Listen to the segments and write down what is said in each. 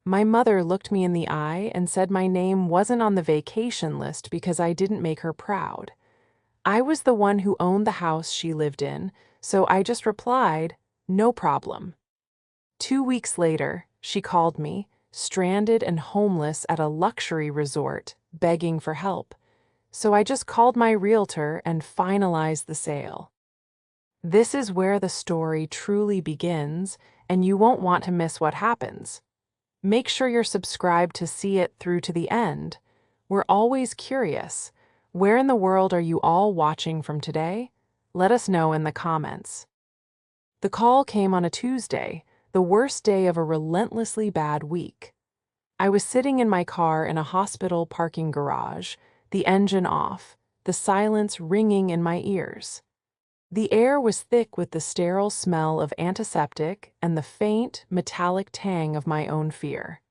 My mother looked me in the eye and said my name wasn't on the vacation list because I didn't make her proud. I was the one who owned the house she lived in, so I just replied, "No problem." 2 weeks later, she called me, stranded and homeless at a luxury resort, begging for help. So I just called my realtor and finalized the sale. This is where the story truly begins, and you won't want to miss what happens. Make sure you're subscribed to see it through to the end. We're always curious. Where in the world are you all watching from today? Let us know in the comments. The call came on a Tuesday, the worst day of a relentlessly bad week. I was sitting in my car in a hospital parking garage, the engine off, the silence ringing in my ears. The air was thick with the sterile smell of antiseptic and the faint, metallic tang of my own fear.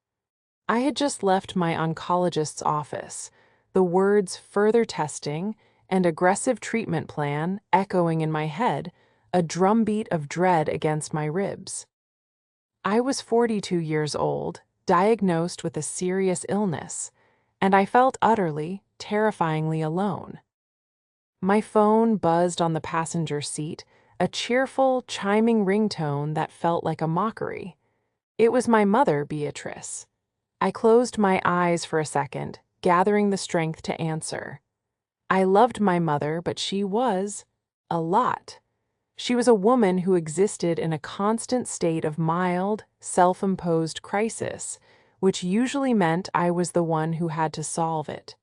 I had just left my oncologist's office, the words "further testing" and "aggressive treatment plan" echoing in my head, a drumbeat of dread against my ribs. I was 42 years old, diagnosed with a serious illness, and I felt utterly, terrifyingly alone. My phone buzzed on the passenger seat, a cheerful, chiming ringtone that felt like a mockery. It was my mother, Beatrice. I closed my eyes for a second, gathering the strength to answer. I loved my mother, but she was a lot. She was a woman who existed in a constant state of mild, self-imposed crisis, which usually meant I was the one who had to solve it.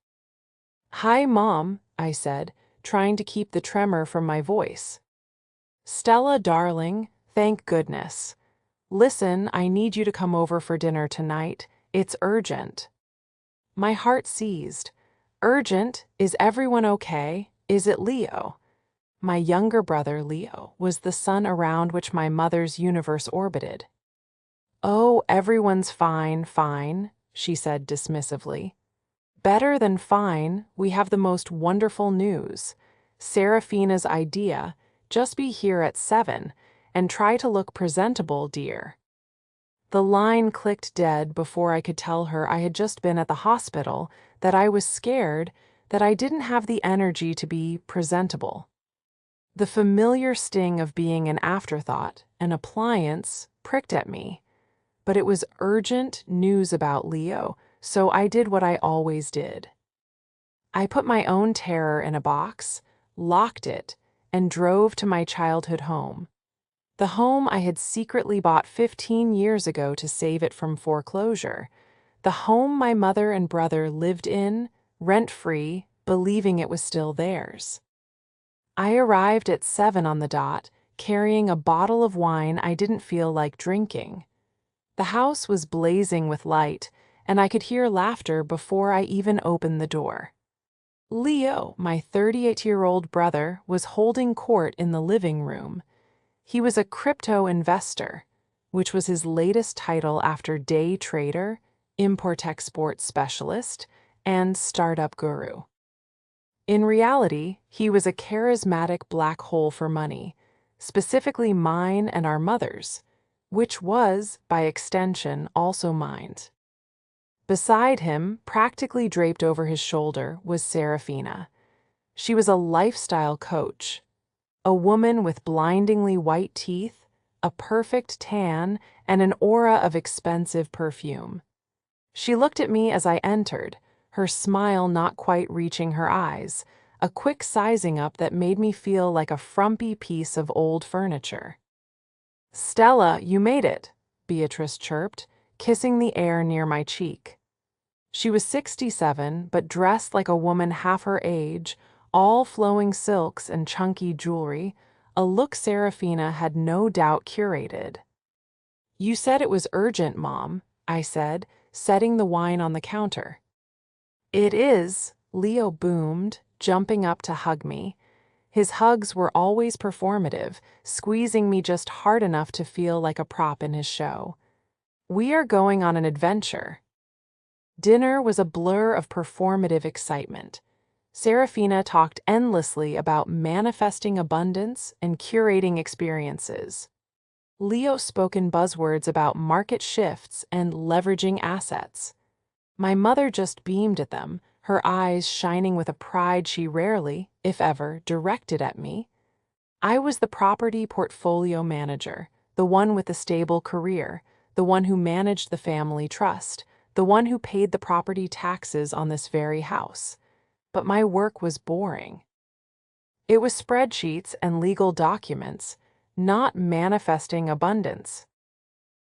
"Hi, Mom," I said, trying to keep the tremor from my voice. "Stella, darling, thank goodness. Listen, I need you to come over for dinner tonight. It's urgent." My heart seized. Urgent? Is everyone okay? Is it Leo? My younger brother, Leo, was the sun around which my mother's universe orbited. "Oh, everyone's fine, fine," she said dismissively. "Better than fine, we have the most wonderful news. Serafina's idea, just be here at 7, and try to look presentable, dear." The line clicked dead before I could tell her I had just been at the hospital, that I was scared, that I didn't have the energy to be presentable. The familiar sting of being an afterthought, an appliance, pricked at me. But it was urgent news about Leo, so I did what I always did. I put my own terror in a box, locked it, and drove to my childhood home. The home I had secretly bought 15 years ago to save it from foreclosure. The home my mother and brother lived in, rent-free, believing it was still theirs. I arrived at 7 on the dot, carrying a bottle of wine I didn't feel like drinking. The house was blazing with light, and I could hear laughter before I even opened the door. Leo, my 38-year-old brother, was holding court in the living room. He was a crypto investor, which was his latest title after day trader, import-export specialist, and startup guru. In reality, he was a charismatic black hole for money, specifically mine and our mother's, which was, by extension, also mine. Beside him, practically draped over his shoulder, was Serafina. She was a lifestyle coach, a woman with blindingly white teeth, a perfect tan, and an aura of expensive perfume. She looked at me as I entered, her smile not quite reaching her eyes, a quick sizing up that made me feel like a frumpy piece of old furniture. "Stella, you made it," Beatrice chirped, kissing the air near my cheek. She was 67, but dressed like a woman half her age, all flowing silks and chunky jewelry, a look Serafina had no doubt curated. "You said it was urgent, Mom," I said, setting the wine on the counter. "It is," Leo boomed, jumping up to hug me. His hugs were always performative, squeezing me just hard enough to feel like a prop in his show. "We are going on an adventure." Dinner was a blur of performative excitement. Serafina talked endlessly about manifesting abundance and curating experiences. Leo spoke in buzzwords about market shifts and leveraging assets. My mother just beamed at them, her eyes shining with a pride she rarely, if ever, directed at me. I was the property portfolio manager, the one with a stable career, the one who managed the family trust, the one who paid the property taxes on this very house. But my work was boring. It was spreadsheets and legal documents, not manifesting abundance.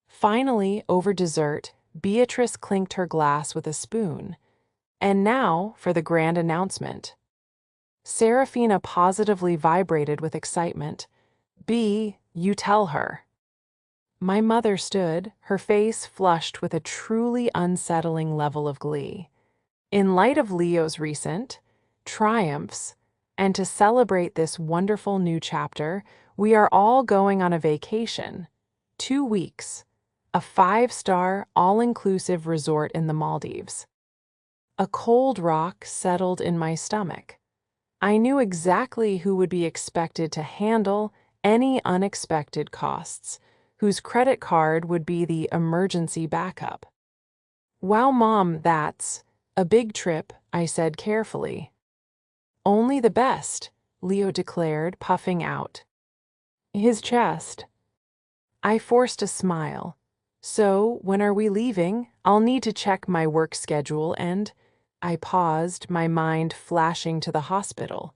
Finally, over dessert, Beatrice clinked her glass with a spoon. And now for the grand announcement. Serafina positively vibrated with excitement. "B, you tell her." My mother stood, her face flushed with a truly unsettling level of glee. In light of Leo's recent triumphs, and to celebrate this wonderful new chapter, we are all going on a vacation. 2 weeks. A 5-star, all-inclusive resort in the Maldives. A cold rock settled in my stomach. I knew exactly who would be expected to handle any unexpected costs, whose credit card would be the emergency backup. "Wow, Mom, that's a big trip," I said carefully. "Only the best," Leo declared, puffing out his chest. I forced a smile. "So, when are we leaving? I'll need to check my work schedule and—" I paused, my mind flashing to the hospital,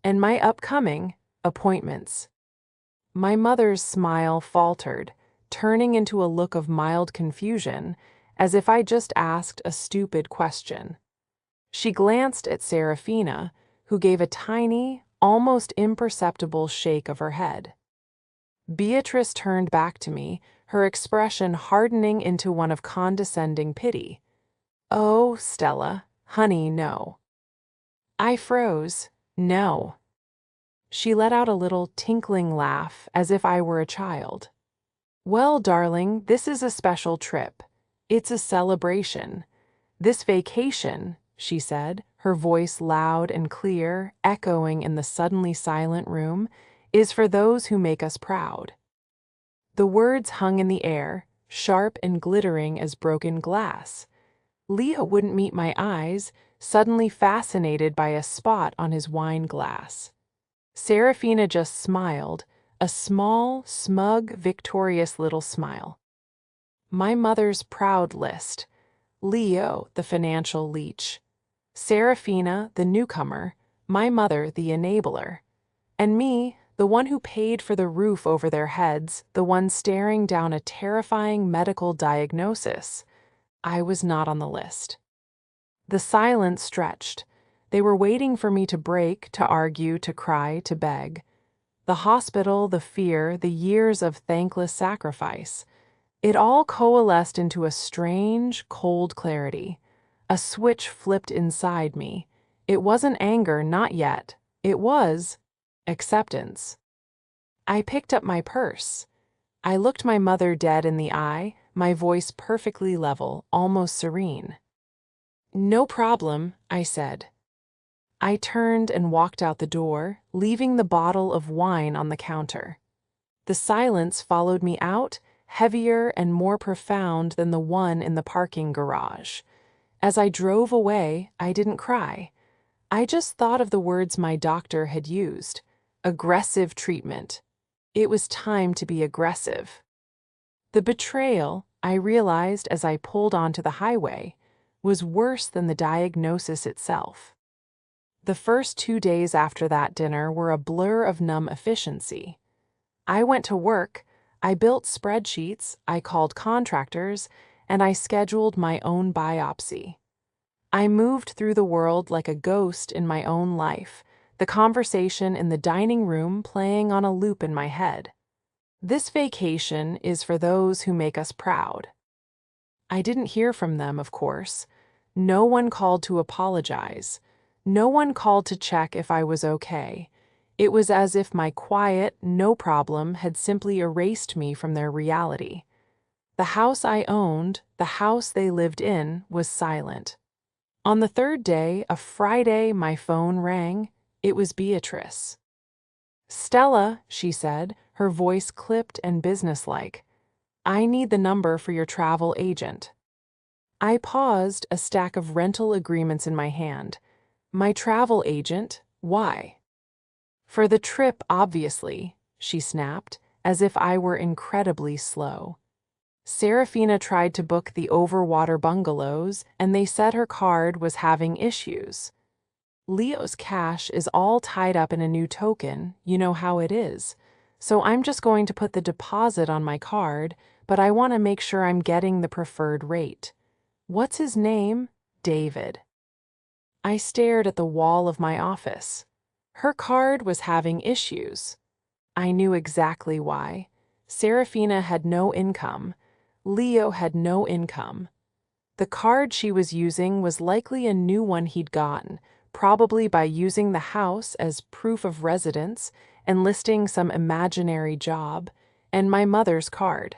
"and my upcoming appointments." My mother's smile faltered, turning into a look of mild confusion, as if I just asked a stupid question. She glanced at Serafina, who gave a tiny, almost imperceptible shake of her head. Beatrice turned back to me, her expression hardening into one of condescending pity. "Oh, Stella, honey, no." I froze. "No." She let out a little tinkling laugh, as if I were a child. "Well, darling, this is a special trip. It's a celebration. This vacation," she said, her voice loud and clear, echoing in the suddenly silent room, "is for those who make us proud." The words hung in the air, sharp and glittering as broken glass. Leo wouldn't meet my eyes, suddenly fascinated by a spot on his wine glass. Serafina just smiled, a small, smug, victorious little smile. My mother's proud list. Leo, the financial leech. Serafina, the newcomer. My mother, the enabler. And me, the one who paid for the roof over their heads, the one staring down a terrifying medical diagnosis. I was not on the list. The silence stretched. They were waiting for me to break, to argue, to cry, to beg. The hospital, the fear, the years of thankless sacrifice. It all coalesced into a strange, cold clarity. A switch flipped inside me. It wasn't anger, not yet. It was acceptance. I picked up my purse. I looked my mother dead in the eye, my voice perfectly level, almost serene. "No problem," I said. I turned and walked out the door, leaving the bottle of wine on the counter. The silence followed me out, heavier and more profound than the one in the parking garage. As I drove away, I didn't cry. I just thought of the words my doctor had used. Aggressive treatment. It was time to be aggressive. The betrayal, I realized as I pulled onto the highway, was worse than the diagnosis itself. The first 2 days after that dinner were a blur of numb efficiency. I went to work, I built spreadsheets, I called contractors, and I scheduled my own biopsy. I moved through the world like a ghost in my own life, the conversation in the dining room playing on a loop in my head. This vacation is for those who make us proud. I didn't hear from them, of course. No one called to apologize. No one called to check if I was okay. It was as if my quiet, no problem had simply erased me from their reality. The house I owned, the house they lived in, was silent. On the third day, a Friday, my phone rang. It was Beatrice. "Stella," she said, her voice clipped and businesslike. "I need the number for your travel agent." I paused, a stack of rental agreements in my hand. "My travel agent? Why?" "For the trip, obviously," she snapped, as if I were incredibly slow. "Serafina tried to book the overwater bungalows, and they said her card was having issues. Leo's cash is all tied up in a new token, you know how it is. So I'm just going to put the deposit on my card, but I want to make sure I'm getting the preferred rate. What's his name? David." I stared at the wall of my office. Her card was having issues. I knew exactly why. Serafina had no income. Leo had no income. The card she was using was likely a new one he'd gotten, probably by using the house as proof of residence and listing some imaginary job, and my mother's card.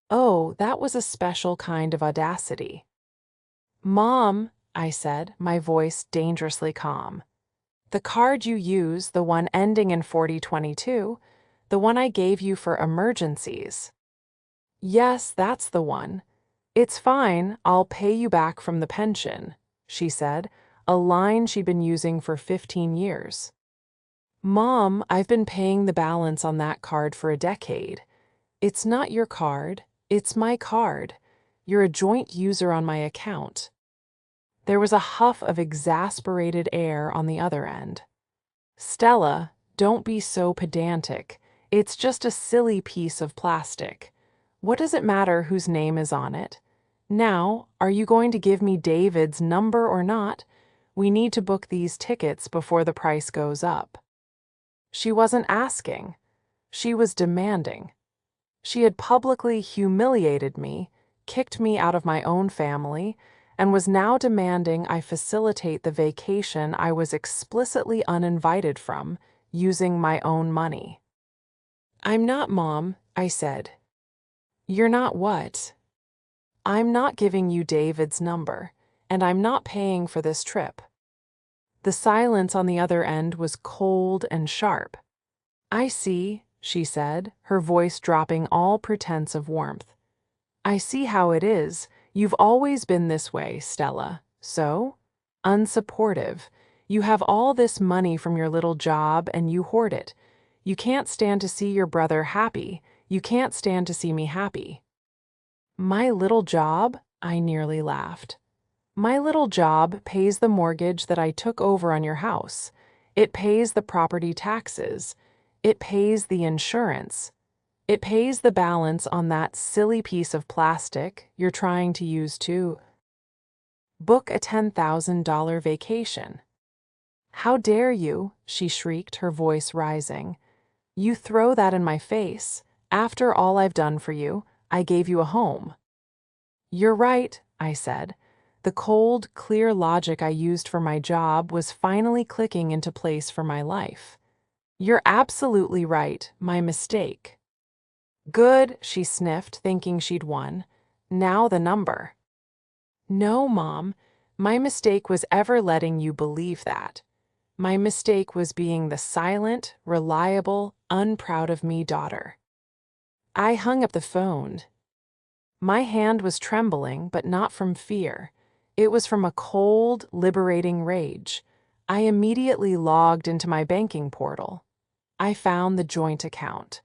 Oh, that was a special kind of audacity. "Mom," I said, my voice dangerously calm. "The card you use, the one ending in 4022, the one I gave you for emergencies." "Yes, that's the one. It's fine, I'll pay you back from the pension," she said, a line she'd been using for 15 years. "Mom, I've been paying the balance on that card for a decade. It's not your card, it's my card. You're a joint user on my account." There was a huff of exasperated air on the other end. "Stella, don't be so pedantic. It's just a silly piece of plastic. What does it matter whose name is on it? Now, are you going to give me David's number or not? We need to book these tickets before the price goes up." She wasn't asking. She was demanding. She had publicly humiliated me, kicked me out of my own family, and was now demanding I facilitate the vacation I was explicitly uninvited from, using my own money. "I'm not, Mom," I said. "You're not what?" "I'm not giving you David's number, and I'm not paying for this trip." The silence on the other end was cold and sharp. "I see," she said, her voice dropping all pretense of warmth. "I see how it is. You've always been this way, Stella. So? Unsupportive. You have all this money from your little job and you hoard it. You can't stand to see your brother happy. You can't stand to see me happy." "My little job?" I nearly laughed. "My little job pays the mortgage that I took over on your house. It pays the property taxes. It pays the insurance. It pays the balance on that silly piece of plastic you're trying to use to book a $10,000 vacation." "How dare you?" she shrieked, her voice rising. "You throw that in my face. After all I've done for you, I gave you a home." "You're right," I said. The cold, clear logic I used for my job was finally clicking into place for my life. "You're absolutely right. My mistake." "Good," she sniffed, thinking she'd won. "Now the number." "No, Mom. My mistake was ever letting you believe that. My mistake was being the silent, reliable, unproud of me daughter." I hung up the phone. My hand was trembling, but not from fear. It was from a cold, liberating rage. I immediately logged into my banking portal. I found the joint account.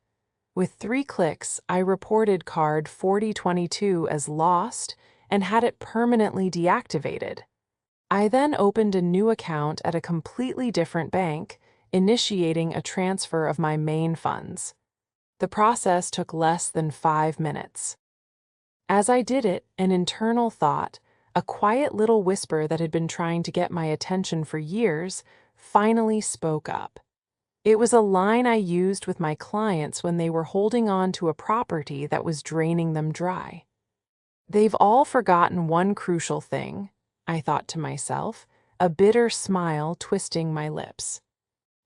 With 3 clicks, I reported card 4022 as lost and had it permanently deactivated. I then opened a new account at a completely different bank, initiating a transfer of my main funds. The process took less than 5 minutes. As I did it, an internal thought, a quiet little whisper that had been trying to get my attention for years, finally spoke up. It was a line I used with my clients when they were holding on to a property that was draining them dry. "They've all forgotten one crucial thing," I thought to myself, a bitter smile twisting my lips.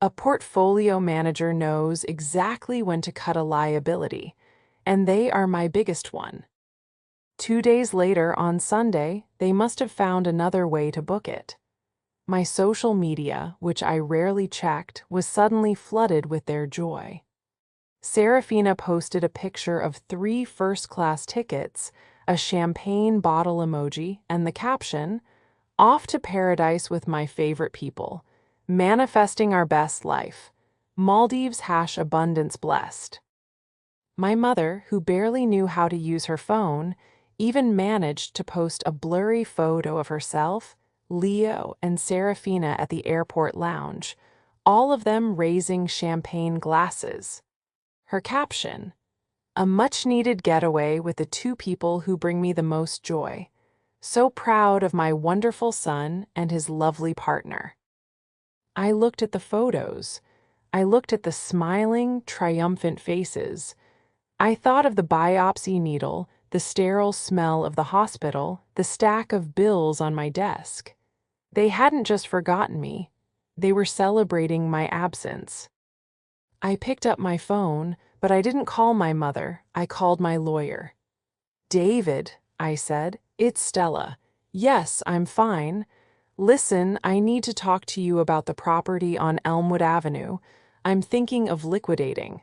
"A portfolio manager knows exactly when to cut a liability, and they are my biggest one." 2 days later, on Sunday, they must have found another way to book it. My social media, which I rarely checked, was suddenly flooded with their joy. Serafina posted a picture of 3 first-class tickets, a champagne bottle emoji, and the caption, "Off to paradise with my favorite people. Manifesting our best life. Maldives # abundance blessed." My mother, who barely knew how to use her phone, even managed to post a blurry photo of herself, Leo, and Serafina at the airport lounge, all of them raising champagne glasses. Her caption, "A much-needed getaway with the 2 people who bring me the most joy. So proud of my wonderful son and his lovely partner." I looked at the photos. I looked at the smiling, triumphant faces. I thought of the biopsy needle, the sterile smell of the hospital, the stack of bills on my desk. They hadn't just forgotten me. They were celebrating my absence. I picked up my phone, but I didn't call my mother. I called my lawyer. "David," I said, "it's Stella. Yes, I'm fine. Listen, I need to talk to you about the property on Elmwood Avenue. I'm thinking of liquidating."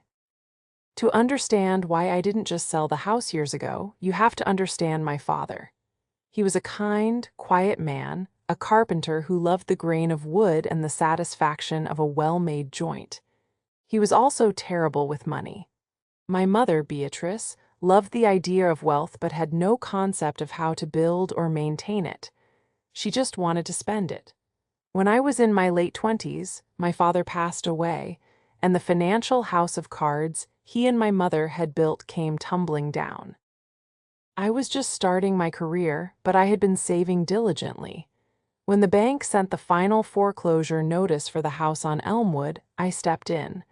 To understand why I didn't just sell the house years ago, you have to understand my father. He was a kind, quiet man, a carpenter who loved the grain of wood and the satisfaction of a well-made joint. He was also terrible with money. My mother, Beatrice, loved the idea of wealth but had no concept of how to build or maintain it. She just wanted to spend it. When I was in my late 20s, my father passed away, and the financial house of cards he and my mother had built came tumbling down. I was just starting my career, but I had been saving diligently. When the bank sent the final foreclosure notice for the house on Elmwood, I stepped in.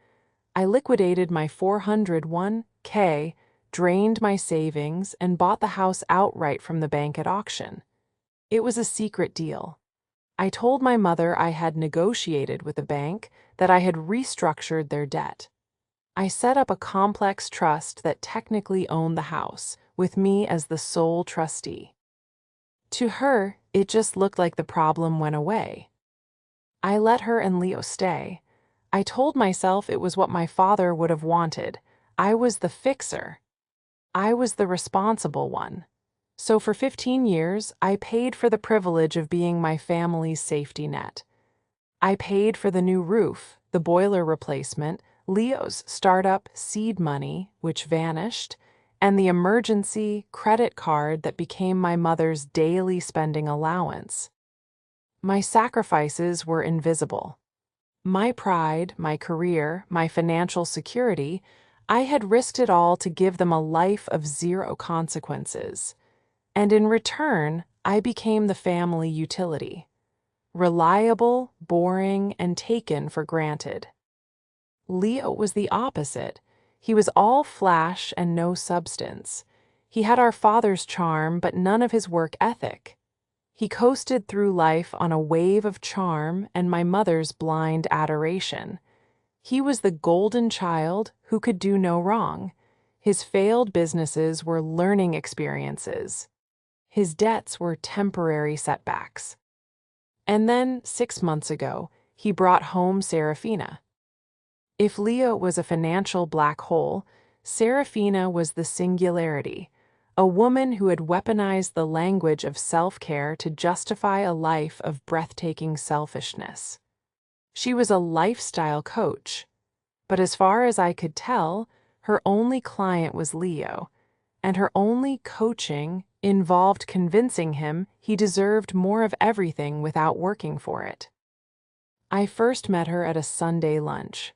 I liquidated my 401k, drained my savings, and bought the house outright from the bank at auction. It was a secret deal. I told my mother I had negotiated with the bank, that I had restructured their debt. I set up a complex trust that technically owned the house, with me as the sole trustee. To her, it just looked like the problem went away. I let her and Leo stay. I told myself it was what my father would have wanted. I was the fixer. I was the responsible one. So for 15 years, I paid for the privilege of being my family's safety net. I paid for the new roof, the boiler replacement, Leo's startup seed money, which vanished, and the emergency credit card that became my mother's daily spending allowance. My sacrifices were invisible. My pride, my career, my financial security, I had risked it all to give them a life of 0 consequences. And in return, I became the family utility. Reliable, boring, and taken for granted. Leo was the opposite. He was all flash and no substance. He had our father's charm, but none of his work ethic. He coasted through life on a wave of charm and my mother's blind adoration. He was the golden child who could do no wrong. His failed businesses were learning experiences. His debts were temporary setbacks. And then, 6 months ago, he brought home Serafina. If Leo was a financial black hole, Serafina was the singularity, a woman who had weaponized the language of self-care to justify a life of breathtaking selfishness. She was a lifestyle coach, but as far as I could tell, her only client was Leo, and her only coaching involved convincing him he deserved more of everything without working for it. I first met her at a Sunday lunch.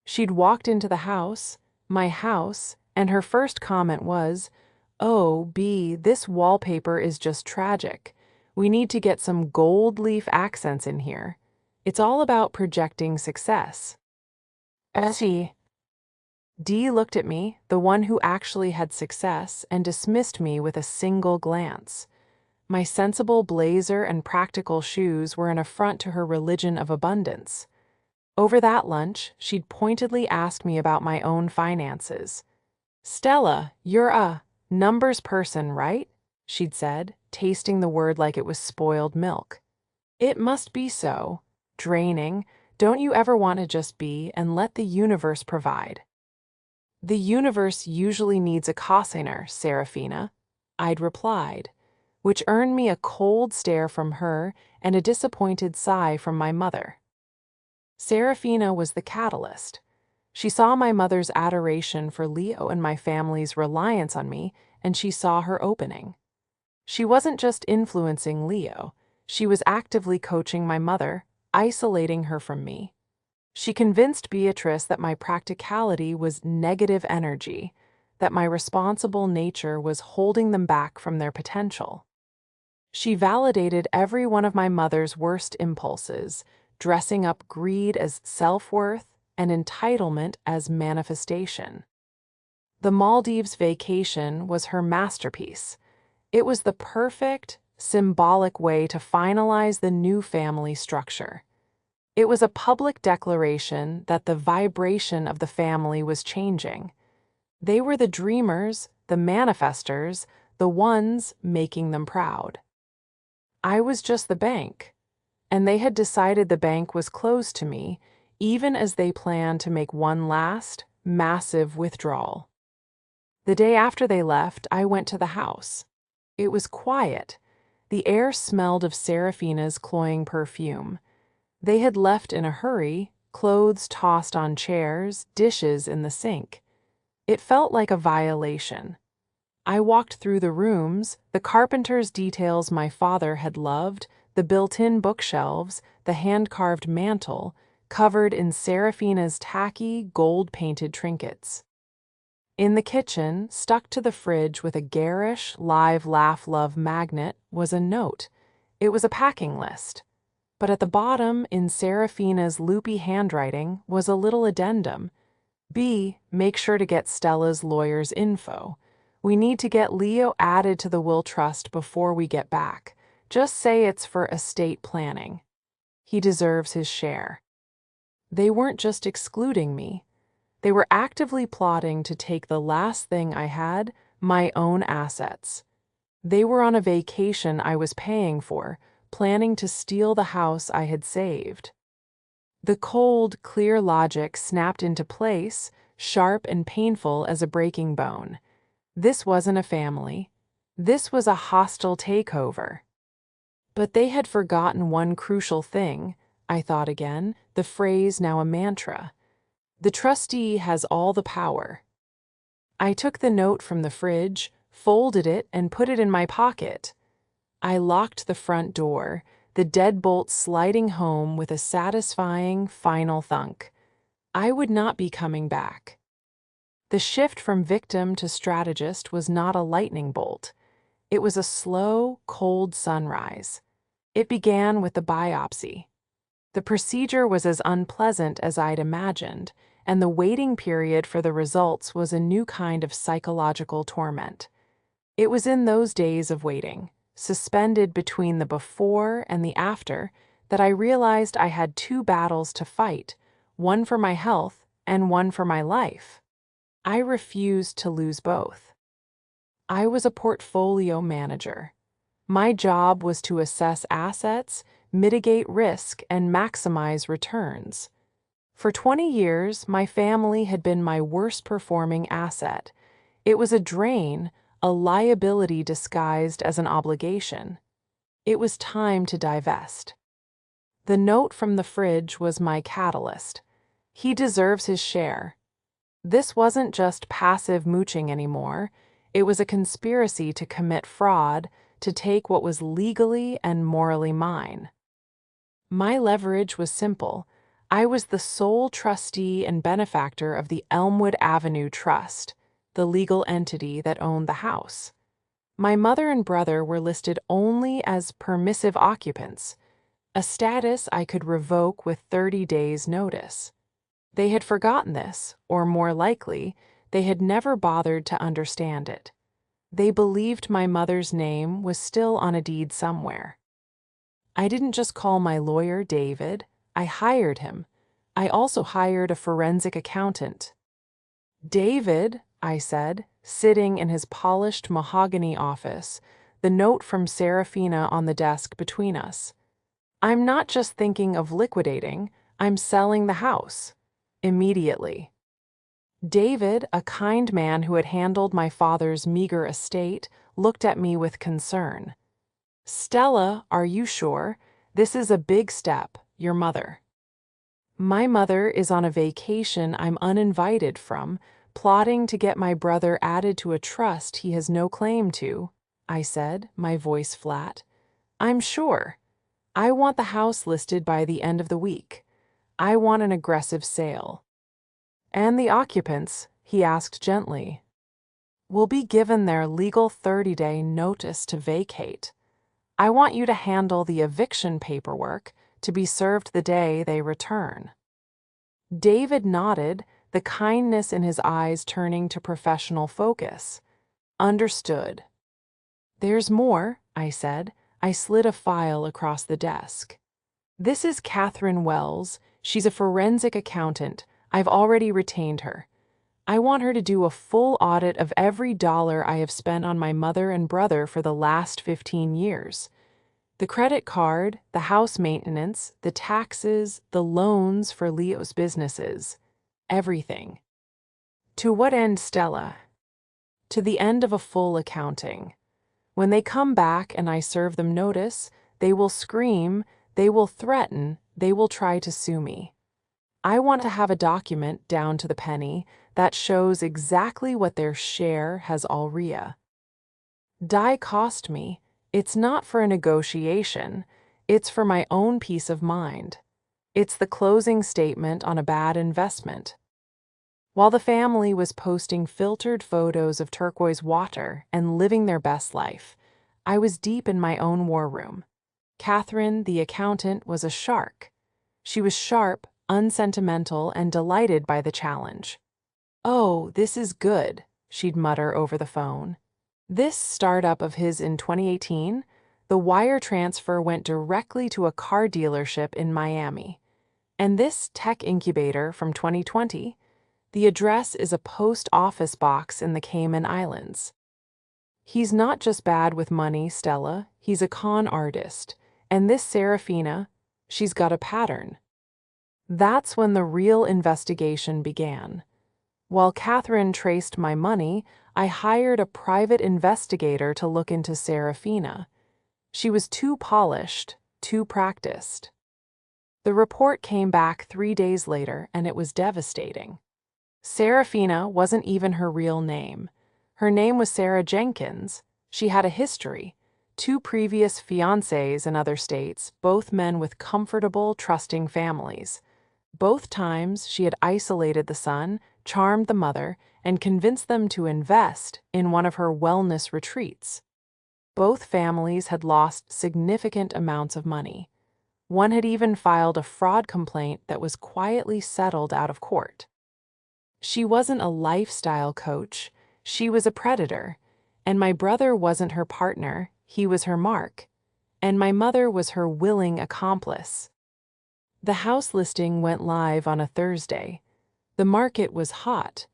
She'd walked into the house, my house, and her first comment was, "Oh, B, this wallpaper is just tragic. We need to get some gold leaf accents in here. It's all about projecting success." Essie. Dee looked at me, the one who actually had success, and dismissed me with a single glance. My sensible blazer and practical shoes were an affront to her religion of abundance. Over that lunch, she'd pointedly asked me about my own finances. "Stella, you're a numbers person, right?" she'd said, tasting the word like it was spoiled milk. "It must be so. Draining. Don't you ever want to just be and let the universe provide?" "The universe usually needs a cosigner, Serafina," I'd replied, which earned me a cold stare from her and a disappointed sigh from my mother. Serafina was the catalyst. She saw my mother's adoration for Leo and my family's reliance on me, and she saw her opening. She wasn't just influencing Leo, she was actively coaching my mother, isolating her from me. She convinced Beatrice that my practicality was negative energy, that my responsible nature was holding them back from their potential. She validated every one of my mother's worst impulses, dressing up greed as self-worth and entitlement as manifestation. The Maldives vacation was her masterpiece. It was the perfect, symbolic way to finalize the new family structure. It was a public declaration that the vibration of the family was changing. They were the dreamers, the manifestors, the ones making them proud. I was just the bank, and they had decided the bank was closed to me, even as they planned to make one last, massive withdrawal. The day after they left, I went to the house. It was quiet. The air smelled of Serafina's cloying perfume. They had left in a hurry, clothes tossed on chairs, dishes in the sink. It felt like a violation. I walked through the rooms, the carpenter's details my father had loved, the built-in bookshelves, the hand-carved mantel, covered in Serafina's tacky, gold-painted trinkets. In the kitchen, stuck to the fridge with a garish, live laugh love magnet, was a note. It was a packing list. But at the bottom, in Serafina's loopy handwriting, was a little addendum. B, make sure to get Stella's lawyer's info. We need to get Leo added to the will trust before we get back. Just say it's for estate planning. He deserves his share. They weren't just excluding me. They were actively plotting to take the last thing I had, my own assets. They were on a vacation I was paying for, planning to steal the house I had saved. The cold, clear logic snapped into place, sharp and painful as a breaking bone. This wasn't a family. This was a hostile takeover. But they had forgotten one crucial thing, I thought again, the phrase now a mantra. The trustee has all the power. I took the note from the fridge, folded it, and put it in my pocket. I locked the front door, the deadbolt sliding home with a satisfying, final thunk. I would not be coming back. The shift from victim to strategist was not a lightning bolt. It was a slow, cold sunrise. It began with the biopsy. The procedure was as unpleasant as I'd imagined, and the waiting period for the results was a new kind of psychological torment. It was in those days of waiting, suspended between the before and the after, that I realized I had two battles to fight, one for my health and one for my life. I refused to lose both. I was a portfolio manager. My job was to assess assets, mitigate risk, and maximize returns. For 20 years, my family had been my worst performing asset. It was a drain, a liability disguised as an obligation. It was time to divest. The note from the fridge was my catalyst. He deserves his share. This wasn't just passive mooching anymore. It was a conspiracy to commit fraud, to take what was legally and morally mine. My leverage was simple. I was the sole trustee and benefactor of the Elmwood Avenue Trust, the legal entity that owned the house. My mother and brother were listed only as permissive occupants, a status I could revoke with 30 days' notice. They had forgotten this, or more likely, they had never bothered to understand it. They believed my mother's name was still on a deed somewhere. I didn't just call my lawyer David, I hired him. I also hired a forensic accountant. "David," I said, sitting in his polished mahogany office, the note from Serafina on the desk between us. "I'm not just thinking of liquidating, I'm selling the house. Immediately." David, a kind man who had handled my father's meager estate, looked at me with concern. Stella, are you sure? This is a big step, your mother. My mother is on a vacation I'm uninvited from, plotting to get my brother added to a trust he has no claim to, I said, my voice flat. I'm sure. I want the house listed by the end of the week. I want an aggressive sale. And the occupants, he asked gently, will be given their legal 30-day notice to vacate. I want you to handle the eviction paperwork to be served the day they return. David nodded, the kindness in his eyes turning to professional focus. Understood. There's more, I said. I slid a file across the desk. This is Catherine Wells. She's a forensic accountant. I've already retained her. I want her to do a full audit of every dollar I have spent on my mother and brother for the last 15 years. The credit card, the house maintenance, the taxes, the loans for Leo's businesses. Everything. To what end, Stella? To the end of a full accounting. When they come back and I serve them notice, they will scream, they will threaten, they will try to sue me. I want to have a document down to the penny that shows exactly what their share has alrea. Die cost me. It's not for a negotiation. It's for my own peace of mind. It's the closing statement on a bad investment. While the family was posting filtered photos of turquoise water and living their best life, I was deep in my own war room. Catherine, the accountant, was a shark. She was sharp, unsentimental, and delighted by the challenge. Oh, this is good, she'd mutter over the phone. This startup of his in 2018, the wire transfer went directly to a car dealership in Miami. And this tech incubator from 2020, the address is a post office box in the Cayman Islands. He's not just bad with money, Stella, he's a con artist. And this Serafina, she's got a pattern. That's when the real investigation began. While Catherine traced my money, I hired a private investigator to look into Serafina. She was too polished, too practiced. The report came back 3 days later, and it was devastating. Serafina wasn't even her real name. Her name was Sarah Jenkins. She had a history. 2 previous fiancés in other states, both men with comfortable, trusting families. Both times she had isolated the son, charmed the mother, and convinced them to invest in one of her wellness retreats. Both families had lost significant amounts of money. One had even filed a fraud complaint that was quietly settled out of court. She wasn't a lifestyle coach, she was a predator, and my brother wasn't her partner, he was her mark, and my mother was her willing accomplice. The house listing went live on a Thursday. The market was hot.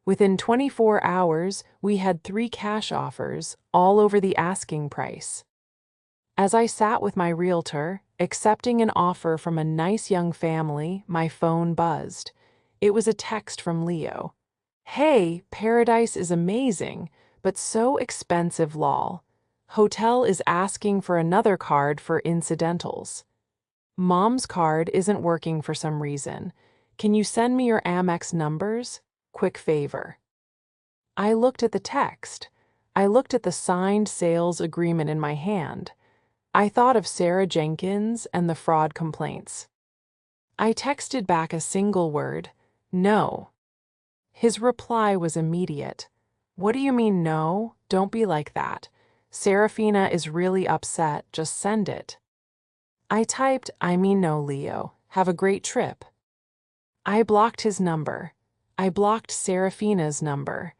Within 24 hours, we had 3 cash offers, all over the asking price. As I sat with my realtor, accepting an offer from a nice young family, my phone buzzed. It was a text from Leo. Hey, paradise is amazing, but so expensive, lol. Hotel is asking for another card for incidentals. Mom's card isn't working for some reason. Can you send me your Amex numbers? Quick favor. I looked at the text. I looked at the signed sales agreement in my hand. I thought of Sarah Jenkins and the fraud complaints. I texted back a single word, no. His reply was immediate. What do you mean no? Don't be like that. Serafina is really upset, just send it. I typed, I mean no, Leo. Have a great trip. I blocked his number. I blocked Serafina's number.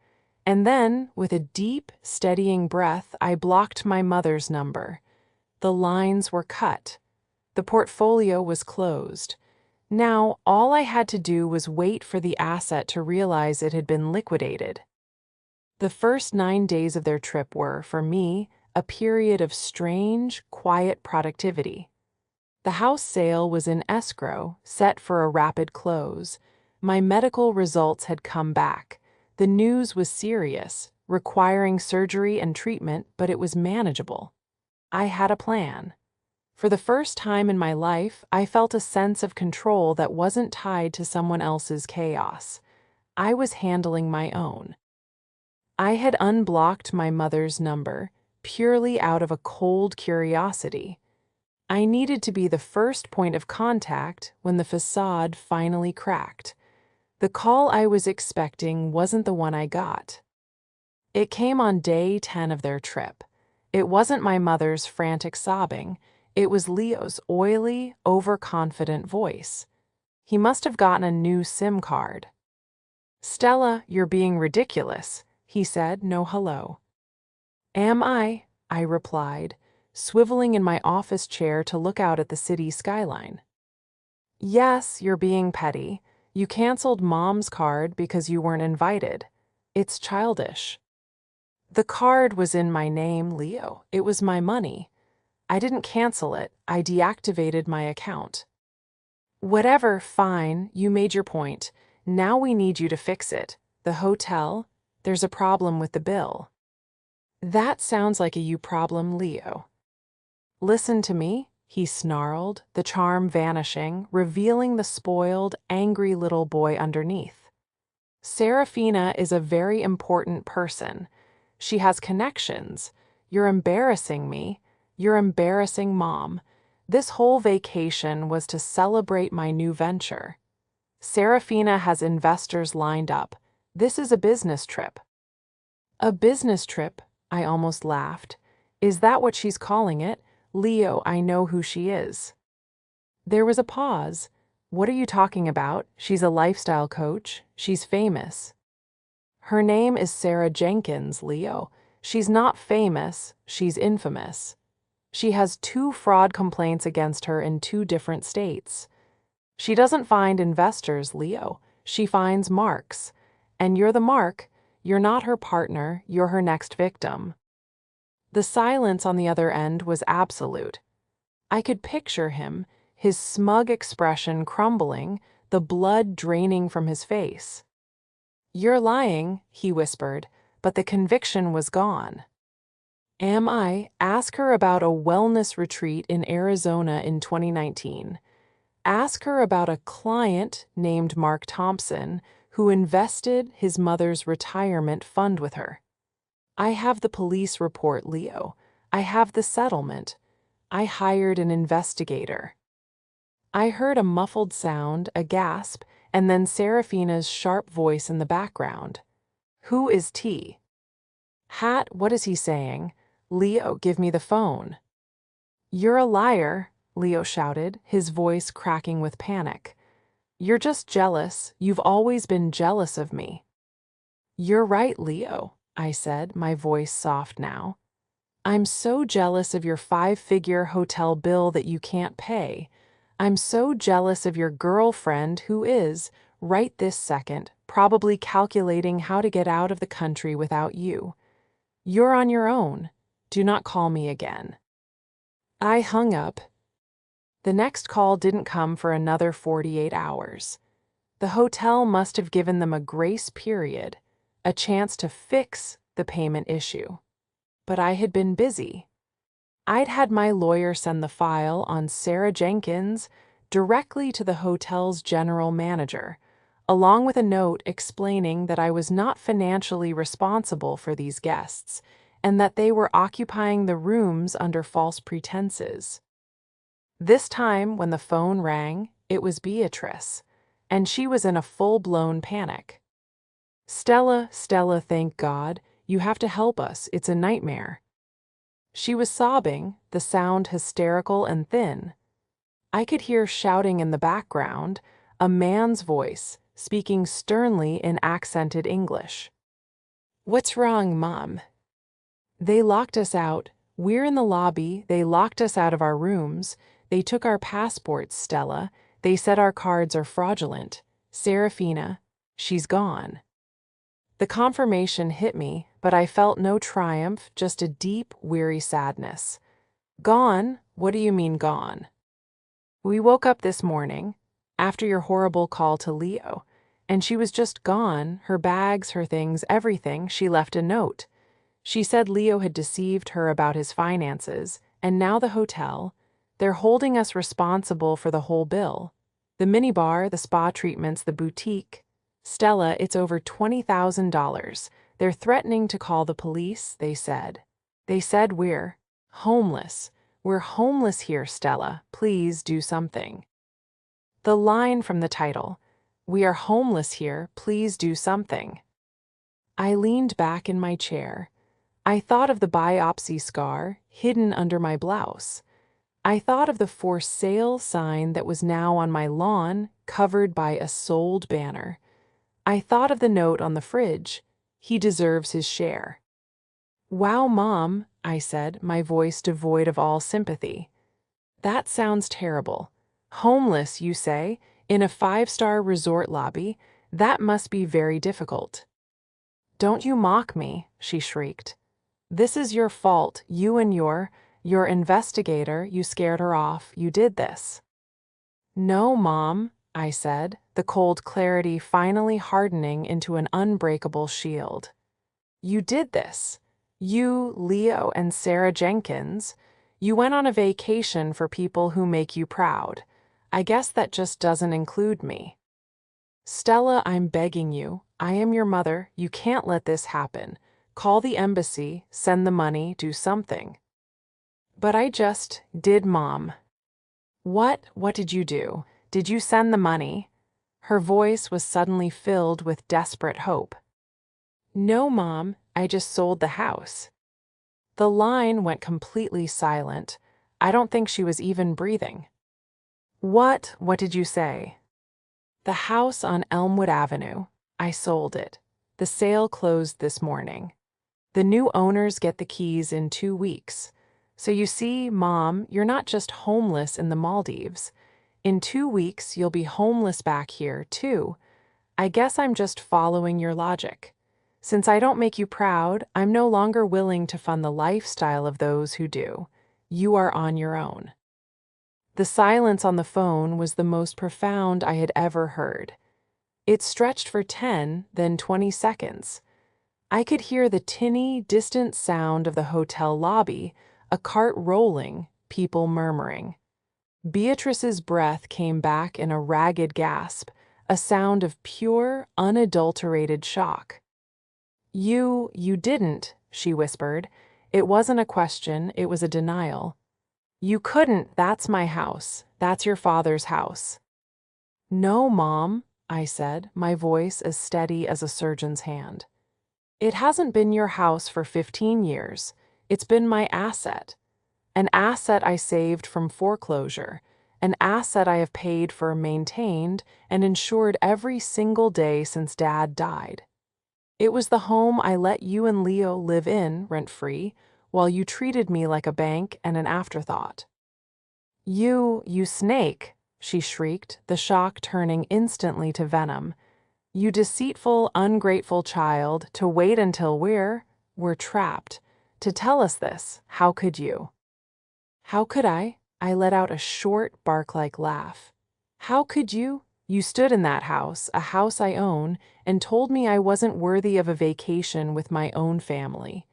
And then, with a deep, steadying breath, I blocked my mother's number. The lines were cut. The portfolio was closed. Now, all I had to do was wait for the asset to realize it had been liquidated. The first 9 days of their trip were, for me, a period of strange, quiet productivity. The house sale was in escrow, set for a rapid close. My medical results had come back. The news was serious, requiring surgery and treatment, but it was manageable. I had a plan. For the first time in my life, I felt a sense of control that wasn't tied to someone else's chaos. I was handling my own. I had unblocked my mother's number, purely out of a cold curiosity. I needed to be the first point of contact when the facade finally cracked. The call I was expecting wasn't the one I got. It came on day 10 of their trip. It wasn't my mother's frantic sobbing. It was Leo's oily, overconfident voice. He must have gotten a new SIM card. "Stella, you're being ridiculous," he said, no hello. "Am I?" I replied, swiveling in my office chair to look out at the city skyline. "Yes, you're being petty. You canceled Mom's card because you weren't invited. It's childish." "The card was in my name, Leo. It was my money. I didn't cancel it. I deactivated my account." "Whatever, fine. You made your point. Now we need you to fix it. The hotel, there's a problem with the bill." "That sounds like a you problem, Leo." "Listen to me," he snarled, the charm vanishing, revealing the spoiled, angry little boy underneath. "Serafina is a very important person. She has connections. You're embarrassing me. You're embarrassing Mom. This whole vacation was to celebrate my new venture. Serafina has investors lined up. This is a business trip." "A business trip?" I almost laughed. "Is that what she's calling it? Leo, I know who she is." There was a pause. "What are you talking about? She's a lifestyle coach. She's famous." "Her name is Sarah Jenkins, Leo. She's not famous, she's infamous. She has 2 fraud complaints against her in 2 different states. She doesn't find investors, Leo. She finds marks. And you're the mark. You're not her partner, you're her next victim." The silence on the other end was absolute. I could picture him, his smug expression crumbling, the blood draining from his face. "You're lying," he whispered, but the conviction was gone. "Am I? Ask her about a wellness retreat in Arizona in 2019. Ask her about a client named Mark Thompson who invested his mother's retirement fund with her. I have the police report, Leo. I have the settlement. I hired an investigator." I heard a muffled sound, a gasp, and then Serafina's sharp voice in the background. "Who is T?" "Hat, what is he saying? Leo, give me the phone." "You're a liar," Leo shouted, his voice cracking with panic. "You're just jealous. You've always been jealous of me." "You're right, Leo," I said, my voice soft now. "I'm so jealous of your 5-figure hotel bill that you can't pay. I'm so jealous of your girlfriend who is, right this second, probably calculating how to get out of the country without you. You're on your own. Do not call me again." I hung up. The next call didn't come for another 48 hours. The hotel must have given them a grace period, a chance to fix the payment issue. But I had been busy. I'd had my lawyer send the file on Sarah Jenkins directly to the hotel's general manager, along with a note explaining that I was not financially responsible for these guests and that they were occupying the rooms under false pretenses. This time, when the phone rang, it was Beatrice, and she was in a full-blown panic. Stella, thank God. You have to help us. It's a nightmare." She was sobbing, the sound hysterical and thin. I could hear shouting in the background, a man's voice, speaking sternly in accented English. "What's wrong, Mom?" "They locked us out. We're in the lobby. They locked us out of our rooms. They took our passports, Stella. They said our cards are fraudulent. Serafina, she's gone." The confirmation hit me, but I felt no triumph, just a deep, weary sadness. "Gone? What do you mean gone?" "We woke up this morning, after your horrible call to Leo, And she was just gone, her bags, her things, everything. She left a note. She said Leo had deceived her about his finances, and now the hotel, they're holding us responsible for the whole bill. The minibar, the spa treatments, the boutique. Stella, it's over $20,000. They're threatening to call the police, they said. They said we're homeless. We're homeless here, Stella. Please do something. The line from the title, "We are homeless here, please do something." I leaned back in my chair. I thought of the biopsy scar hidden under my blouse. I thought of the for sale sign that was now on my lawn, covered by a sold banner. I thought of the note on the fridge. He deserves his share. "Wow, Mom," I said, my voice devoid of all sympathy. "That sounds terrible. Homeless, you say, in a 5-star resort lobby? That must be very difficult." "Don't you mock me," she shrieked. "This is your fault. You and your investigator, you scared her off. You did this." "No, Mom," I said, the cold clarity finally hardening into an unbreakable shield. "You did this. You, Leo, and Sarah Jenkins. You went on a vacation for people who make you proud. I guess that just doesn't include me." "Stella, I'm begging you. I am your mother. You can't let this happen. Call the embassy, send the money, do something." "But I just did, Mom." What did you do? Did you send the money?" Her voice was suddenly filled with desperate hope. "No, Mom, I just sold the house." The line went completely silent. I don't think she was even breathing. What did you say?" "The house on Elmwood Avenue. I sold it. The sale closed this morning. The new owners get the keys in 2 weeks. So you see, Mom, you're not just homeless in the Maldives. In 2 weeks, you'll be homeless back here, too. I guess I'm just following your logic. Since I don't make you proud, I'm no longer willing to fund the lifestyle of those who do. You are on your own." The silence on the phone was the most profound I had ever heard. It stretched for 10, then 20 seconds. I could hear the tinny, distant sound of the hotel lobby, a cart rolling, people murmuring. Beatrice's breath came back in a ragged gasp, a sound of pure, unadulterated shock. You didn't," she whispered. It wasn't a question, it was a denial. "You couldn't, that's my house. That's your father's house." "No, Mom," I said, my voice as steady as a surgeon's hand. "It hasn't been your house for 15 years. It's been my asset. An asset I saved from foreclosure. An asset I have paid for, maintained, and insured every single day since Dad died. It was the home I let you and Leo live in, rent-free, while you treated me like a bank and an afterthought." You snake," she shrieked, the shock turning instantly to venom. "You deceitful, ungrateful child, to wait until we're trapped. To tell us this, how could you?" "How could I?" I let out a short, bark-like laugh. "How could you? You stood in that house, a house I own, and told me I wasn't worthy of a vacation with my own family.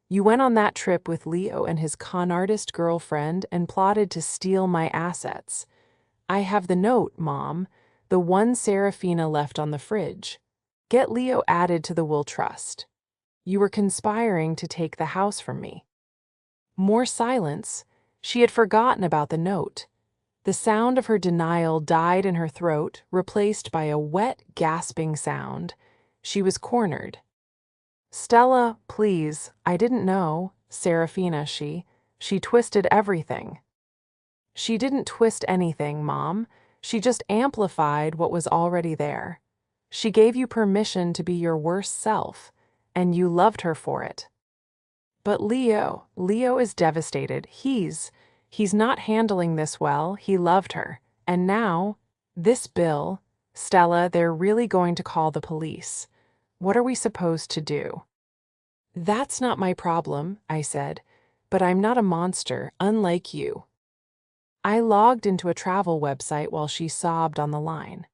You went on that trip with Leo and his con artist girlfriend and plotted to steal my assets. I have the note, Mom, the one Serafina left on the fridge. Get Leo added to the will trust. You were conspiring to take the house from me." More silence. She had forgotten about the note. The sound of her denial died in her throat, replaced by a wet, gasping sound. She was cornered. "Stella, please, I didn't know. Serafina, she twisted everything." "She didn't twist anything, Mom. She just amplified what was already there. She gave you permission to be your worst self, and you loved her for it." "But Leo is devastated. He's not handling this well. He loved her. And now, this bill, Stella, they're really going to call the police. What are we supposed to do?" "That's not my problem," I said, "but I'm not a monster, unlike you." I logged into a travel website while she sobbed on the line.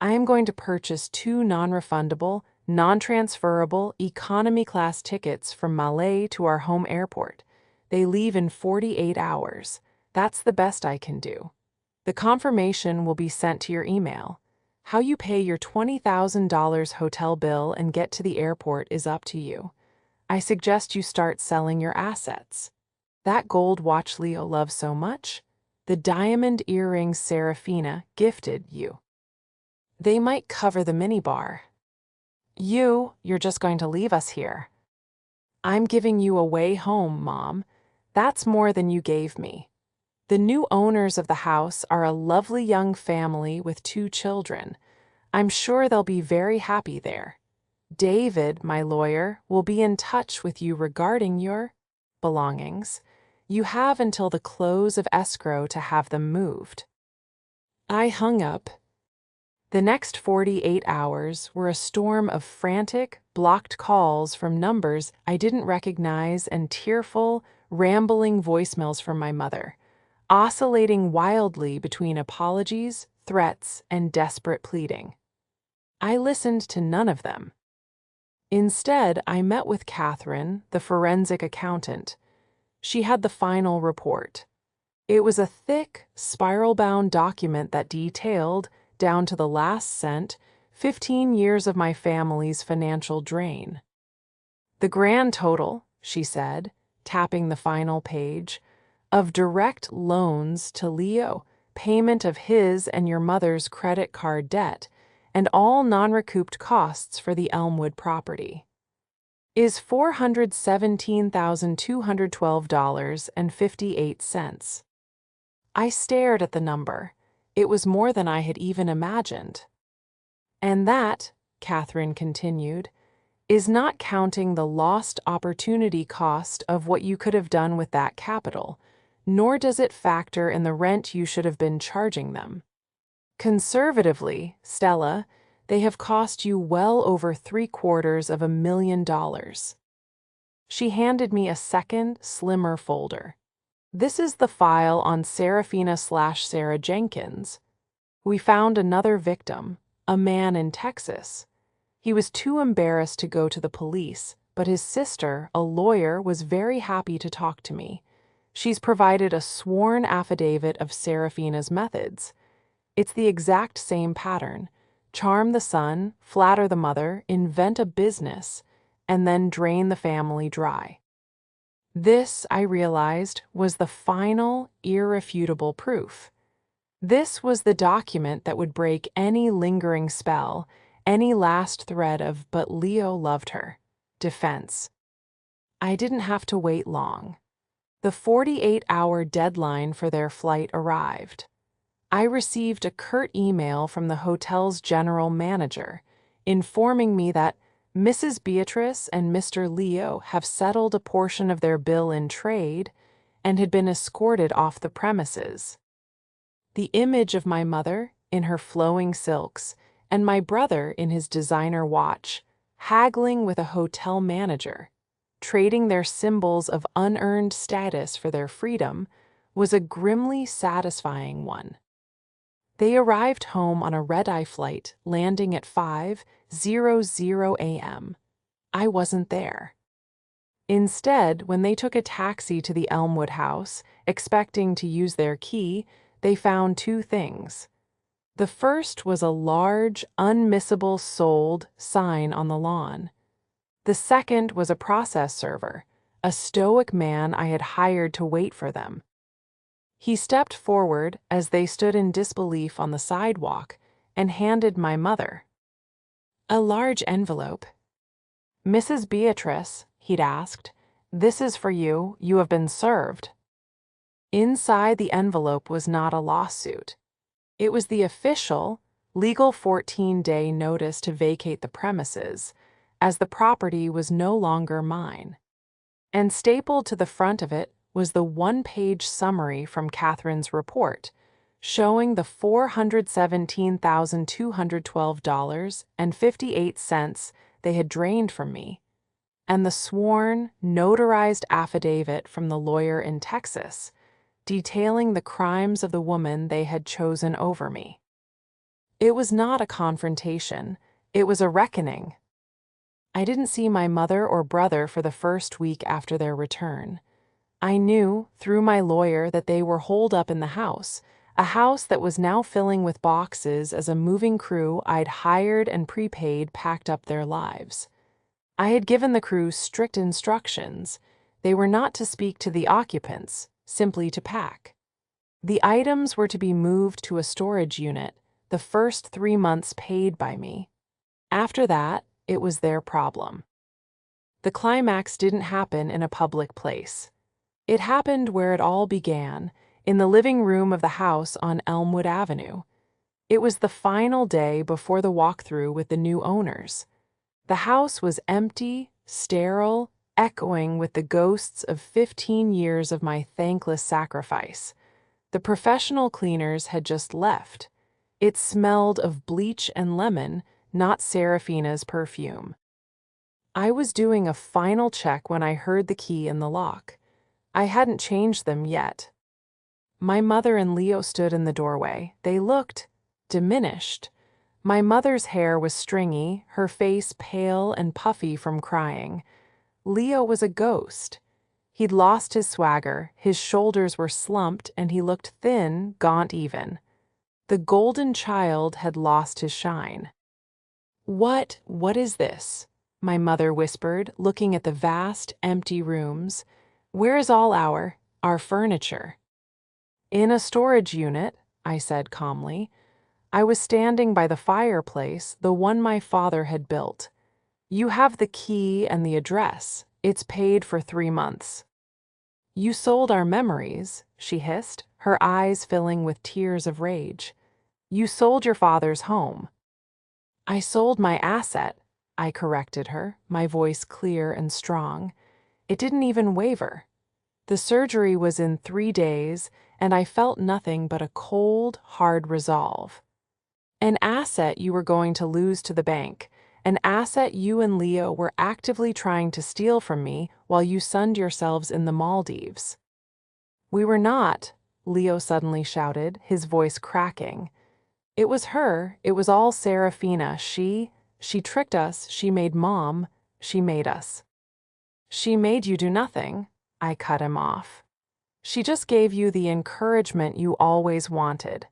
I am going to purchase 2 non-refundable, non-transferable economy class tickets from Malé to our home airport. They leave in 48 hours. That's the best I can do. The confirmation will be sent to your email. How you pay your $20,000 hotel bill and get to the airport is up to you. I suggest you start selling your assets. That gold watch Leo loves so much, the diamond earrings Serafina gifted you. They might cover the minibar. You're just going to leave us here. I'm giving you a way home, Mom. That's more than you gave me. The new owners of the house are a lovely young family with 2 children. I'm sure they'll be very happy there. David, my lawyer, will be in touch with you regarding your belongings. You have until the close of escrow to have them moved. I hung up. The next 48 hours were a storm of frantic, blocked calls from numbers I didn't recognize and tearful, rambling voicemails from my mother, oscillating wildly between apologies, threats, and desperate pleading. I listened to none of them. Instead, I met with Catherine, the forensic accountant. She had the final report. It was a thick, spiral-bound document that detailed, down to the last cent, 15 years of my family's financial drain. The grand total, she said, tapping the final page, of direct loans to Leo, payment of his and your mother's credit card debt, and all non-recouped costs for the Elmwood property, is $417,212.58. I stared at the number. It was more than I had even imagined. And that, Catherine continued, is not counting the lost opportunity cost of what you could have done with that capital, nor does it factor in the rent you should have been charging them. Conservatively, Stella, they have cost you well over $750,000. She handed me a second, slimmer folder. This is the file on Serafina/Sarah Jenkins. We found another victim, a man in Texas. He was too embarrassed to go to the police, but his sister, a lawyer, was very happy to talk to me. She's provided a sworn affidavit of Serafina's methods. It's the exact same pattern. Charm the son, flatter the mother, invent a business, and then drain the family dry. This, I realized, was the final, irrefutable proof. This was the document that would break any lingering spell, any last thread of "but Leo loved her" defense. I didn't have to wait long. The 48-hour deadline for their flight arrived. I received a curt email from the hotel's general manager, informing me that Mrs. Beatrice and Mr. Leo have settled a portion of their bill in trade and had been escorted off the premises. The image of my mother, in her flowing silks, and my brother in his designer watch, haggling with a hotel manager, trading their symbols of unearned status for their freedom, was a grimly satisfying one. They arrived home on a red-eye flight, landing at 5:00 a.m. I wasn't there. Instead, when they took a taxi to the Elmwood house, expecting to use their key, they found 2 things. The first was a large, unmissable "sold" sign on the lawn. The second was a process server, a stoic man I had hired to wait for them. He stepped forward as they stood in disbelief on the sidewalk and handed my mother a large envelope. "Mrs. Beatrice," he'd asked, "this is for you. You have been served." Inside the envelope was not a lawsuit. It was the official, legal 14-day notice to vacate the premises, as the property was no longer mine. And stapled to the front of it was the 1-page summary from Catherine's report, showing the $417,212.58 they had drained from me, and the sworn, notarized affidavit from the lawyer in Texas, detailing the crimes of the woman they had chosen over me. It was not a confrontation. It was a reckoning. I didn't see my mother or brother for the first week after their return. I knew, through my lawyer, that they were holed up in the house, a house that was now filling with boxes as a moving crew I'd hired and prepaid packed up their lives. I had given the crew strict instructions. They were not to speak to the occupants, simply to pack. The items were to be moved to a storage unit, the first 3 months paid by me. After that, it was their problem. The climax didn't happen in a public place. It happened where it all began, in the living room of the house on Elmwood Avenue. It was the final day before the walkthrough with the new owners. The house was empty, sterile, echoing with the ghosts of 15 years of my thankless sacrifice. The professional cleaners had just left. It smelled of bleach and lemon, not Serafina's perfume. I was doing a final check when I heard the key in the lock. I hadn't changed them yet. My mother and Leo stood in the doorway. They looked diminished. My mother's hair was stringy, her face pale and puffy from crying. Leo was a ghost. He'd lost his swagger, his shoulders were slumped, and he looked thin, gaunt even. The golden child had lost his shine. What is this?" my mother whispered, looking at the vast, empty rooms. "Where is all our furniture?" "In a storage unit," I said calmly. I was standing by the fireplace, the one my father had built. "You have the key and the address. It's paid for 3 months." "You sold our memories," she hissed, her eyes filling with tears of rage. "You sold your father's home." "I sold my asset," I corrected her, my voice clear and strong. It didn't even waver. The surgery was in 3 days, and I felt nothing but a cold, hard resolve. "An asset you were going to lose to the bank, an asset you and Leo were actively trying to steal from me while you sunned yourselves in the Maldives." "We were not," Leo suddenly shouted, his voice cracking. "It was her, it was all Serafina. She tricked us, she made Mom, she made us." "She made you do nothing," I cut him off. "She just gave you the encouragement you always wanted.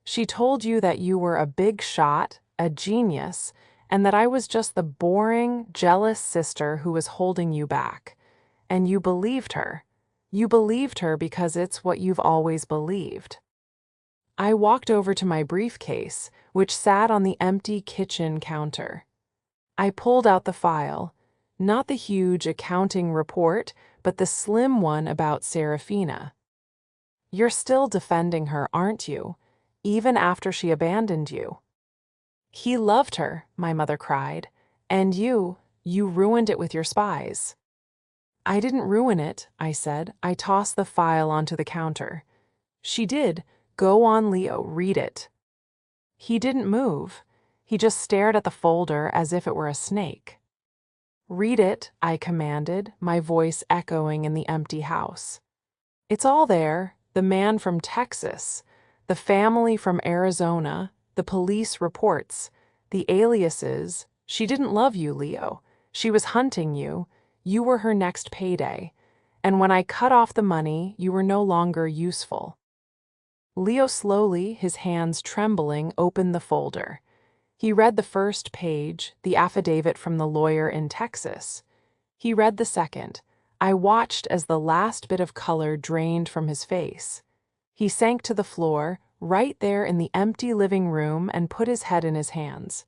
She told you that you were a big shot, a genius, and that I was just the boring, jealous sister who was holding you back. And you believed her. You believed her because it's what you've always believed." I walked over to my briefcase, which sat on the empty kitchen counter. I pulled out the file, not the huge accounting report, but the slim one about Serafina. "You're still defending her, aren't you? Even after she abandoned you." "He loved her," my mother cried, "and you ruined it with your spies." "I didn't ruin it," I said. "I tossed the file onto the counter." "She did. Go on, Leo, read it." He didn't move. He just stared at the folder as if it were a snake. "Read it," I commanded, my voice echoing in the empty house. "It's all there. The man from Texas, the family from Arizona, the police reports, the aliases. She didn't love you, Leo. She was hunting you. You were her next payday. And when I cut off the money, you were no longer useful." Leo slowly, his hands trembling, opened the folder. He read the first page, the affidavit from the lawyer in Texas. He read the second. I watched as the last bit of color drained from his face. He sank to the floor, right there in the empty living room, and put his head in his hands.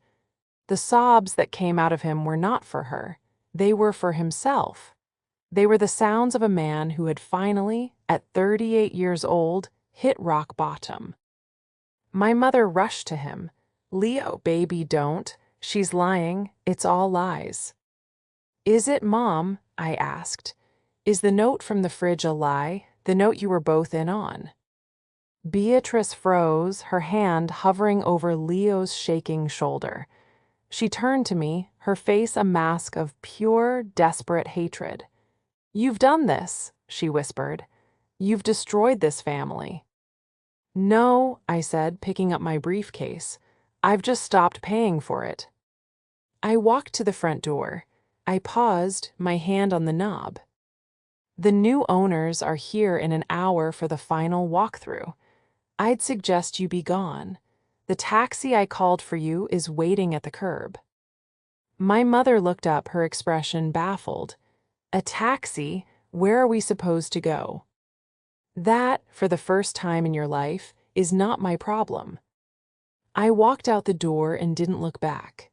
The sobs that came out of him were not for her. They were for himself. They were the sounds of a man who had finally, at 38 years old, hit rock bottom. My mother rushed to him. "Leo, baby, don't. She's lying. It's all lies." "Is it, Mom?" I asked. "Is the note from the fridge a lie? The note you were both in on?" Beatrice froze, her hand hovering over Leo's shaking shoulder. She turned to me, her face a mask of pure, desperate hatred. "You've done this," she whispered. "You've destroyed this family." "No," I said, picking up my briefcase. I've just stopped paying for it. I walked to the front door. I paused, my hand on the knob. The new owners are here in an hour for the final walkthrough. I'd suggest you be gone. The taxi I called for you is waiting at the curb. My mother looked up, her expression baffled. A taxi? Where are we supposed to go? That, for the first time in your life, is not my problem. I walked out the door and didn't look back.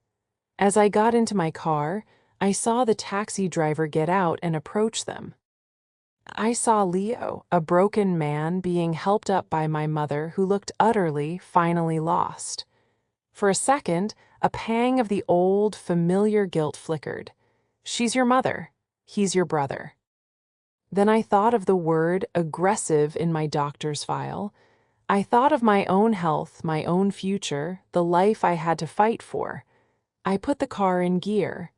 As I got into my car, I saw the taxi driver get out and approach them. I saw Leo, a broken man, being helped up by my mother, who looked utterly, finally lost. For a second, a pang of the old, familiar guilt flickered. She's your mother. He's your brother. Then I thought of the word aggressive in my doctor's file. I thought of my own health, my own future, the life I had to fight for. I put the car in gear.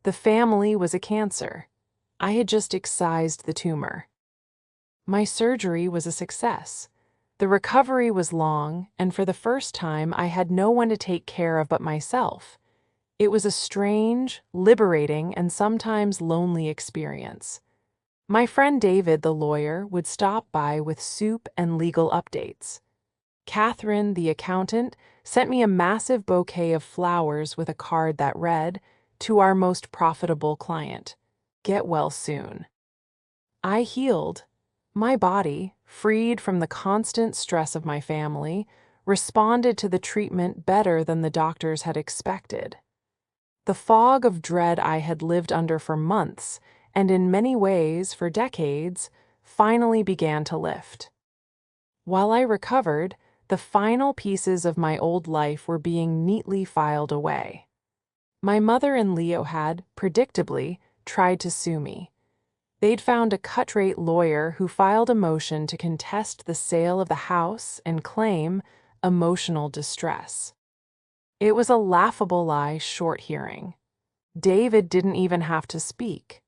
The family was a cancer. I had just excised the tumor. My surgery was a success. The recovery was long, and for the first time, I had no one to take care of but myself. It was a strange, liberating, and sometimes lonely experience. My friend David, the lawyer, would stop by with soup and legal updates. Catherine, the accountant, sent me a massive bouquet of flowers with a card that read, "To our most profitable client. Get well soon." I healed. My body, freed from the constant stress of my family, responded to the treatment better than the doctors had expected. The fog of dread I had lived under for months, and in many ways for decades, finally began to lift. While I recovered, the final pieces of my old life were being neatly filed away. My mother and Leo had, predictably, tried to sue me. They'd found a cut-rate lawyer who filed a motion to contest the sale of the house and claim emotional distress. It was a laughable lie short hearing. David didn't even have to speak.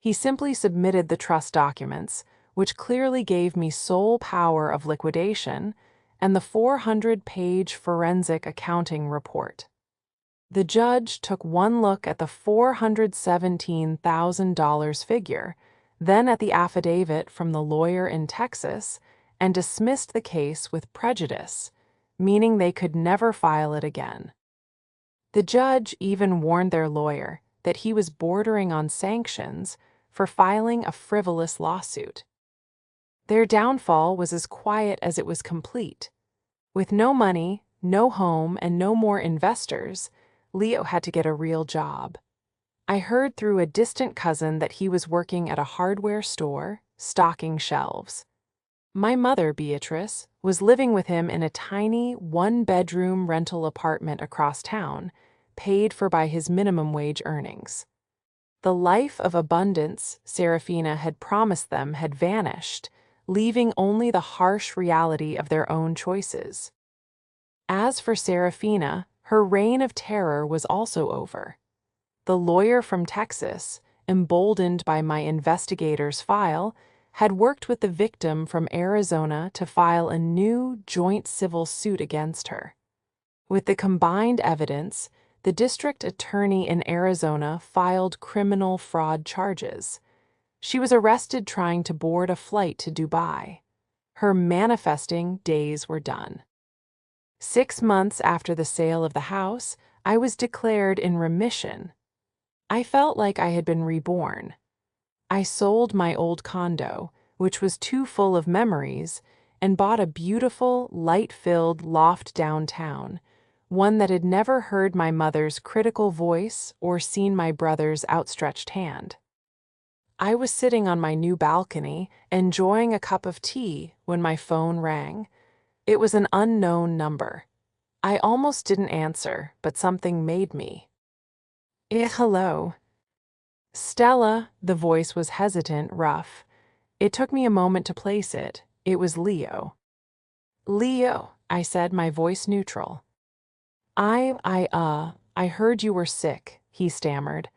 He simply submitted the trust documents, which clearly gave me sole power of liquidation, and the 400-page forensic accounting report. The judge took one look at the $417,000 figure, then at the affidavit from the lawyer in Texas, and dismissed the case with prejudice, meaning they could never file it again. The judge even warned their lawyer that he was bordering on sanctions for filing a frivolous lawsuit. Their downfall was as quiet as it was complete. With no money, no home, and no more investors, Leo had to get a real job. I heard through a distant cousin that he was working at a hardware store, stocking shelves. My mother, Beatrice, was living with him in a tiny, one-bedroom rental apartment across town, paid for by his minimum wage earnings. The life of abundance Serafina had promised them had vanished, leaving only the harsh reality of their own choices. As for Serafina, her reign of terror was also over. The lawyer from Texas, emboldened by my investigator's file, had worked with the victim from Arizona to file a new joint civil suit against her. With the combined evidence, the district attorney in Arizona filed criminal fraud charges. She was arrested trying to board a flight to Dubai. Her manifesting days were done. 6 months after the sale of the house, I was declared in remission. I felt like I had been reborn. I sold my old condo, which was too full of memories, and bought a beautiful, light-filled loft downtown, one that had never heard my mother's critical voice or seen my brother's outstretched hand. I was sitting on my new balcony, enjoying a cup of tea, when my phone rang. It was an unknown number. I almost didn't answer, but something made me. Hello. Stella, the voice was hesitant, rough. It took me a moment to place it. It was Leo. Leo, I said, my voice neutral. I heard you were sick, he stammered.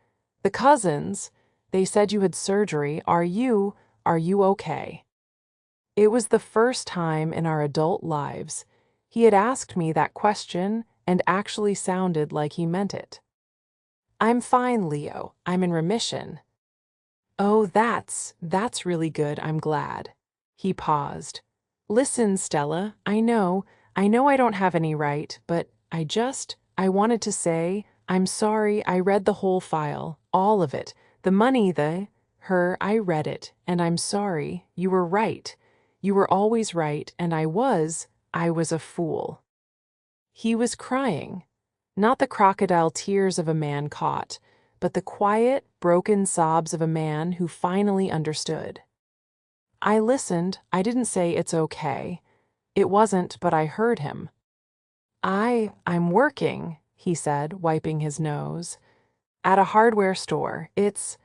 The cousins, they said you had surgery. Are you okay? It was the first time in our adult lives he had asked me that question, and actually sounded like he meant it. "I'm fine, Leo. I'm in remission." "Oh, that's really good, I'm glad." He paused. "Listen, Stella, I know I don't have any right, but I wanted to say, I'm sorry. I read the whole file, all of it. The money, I read it, and I'm sorry. You were right. You were always right, and I was a fool." He was crying. Not the crocodile tears of a man caught, but the quiet, broken sobs of a man who finally understood. I listened. I didn't say it's okay. It wasn't, but I heard him. I'm working," he said, wiping his nose, "at a hardware store. It's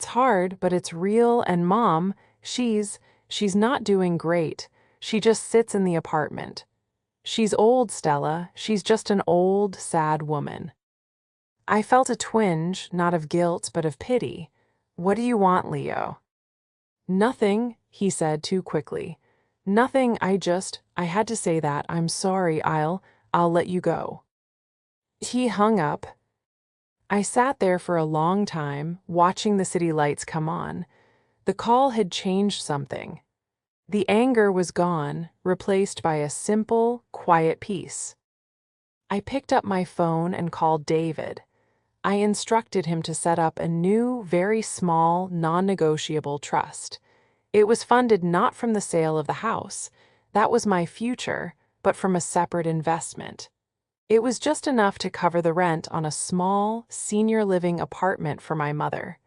hard, but it's real, and Mom, she's not doing great. She just sits in the apartment. She's old, Stella. She's just an old, sad woman." I felt a twinge, not of guilt, but of pity. "What do you want, Leo?" "Nothing," he said too quickly. "Nothing, I had to say that. I'm sorry. I'll let you go." He hung up. I sat there for a long time, watching the city lights come on. The call had changed something. The anger was gone, replaced by a simple, quiet peace. I picked up my phone and called David. I instructed him to set up a new, very small, non-negotiable trust. It was funded not from the sale of the house. That was my future, but from a separate investment. It was just enough to cover the rent on a small, senior living apartment for my mother.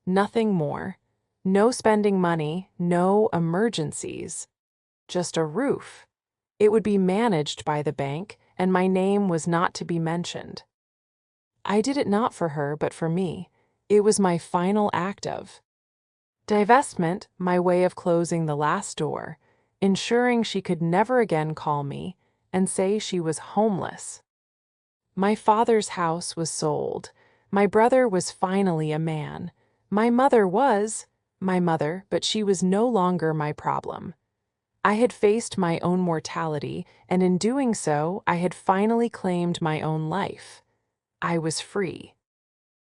Nothing more. No spending money, no emergencies. Just a roof. It would be managed by the bank, and my name was not to be mentioned. I did it not for her, but for me. It was my final act of divestment, my way of closing the last door, ensuring she could never again call me and say she was homeless. My father's house was sold. My brother was finally a man. My mother was my mother, but she was no longer my problem. I had faced my own mortality, and in doing so, I had finally claimed my own life. I was free.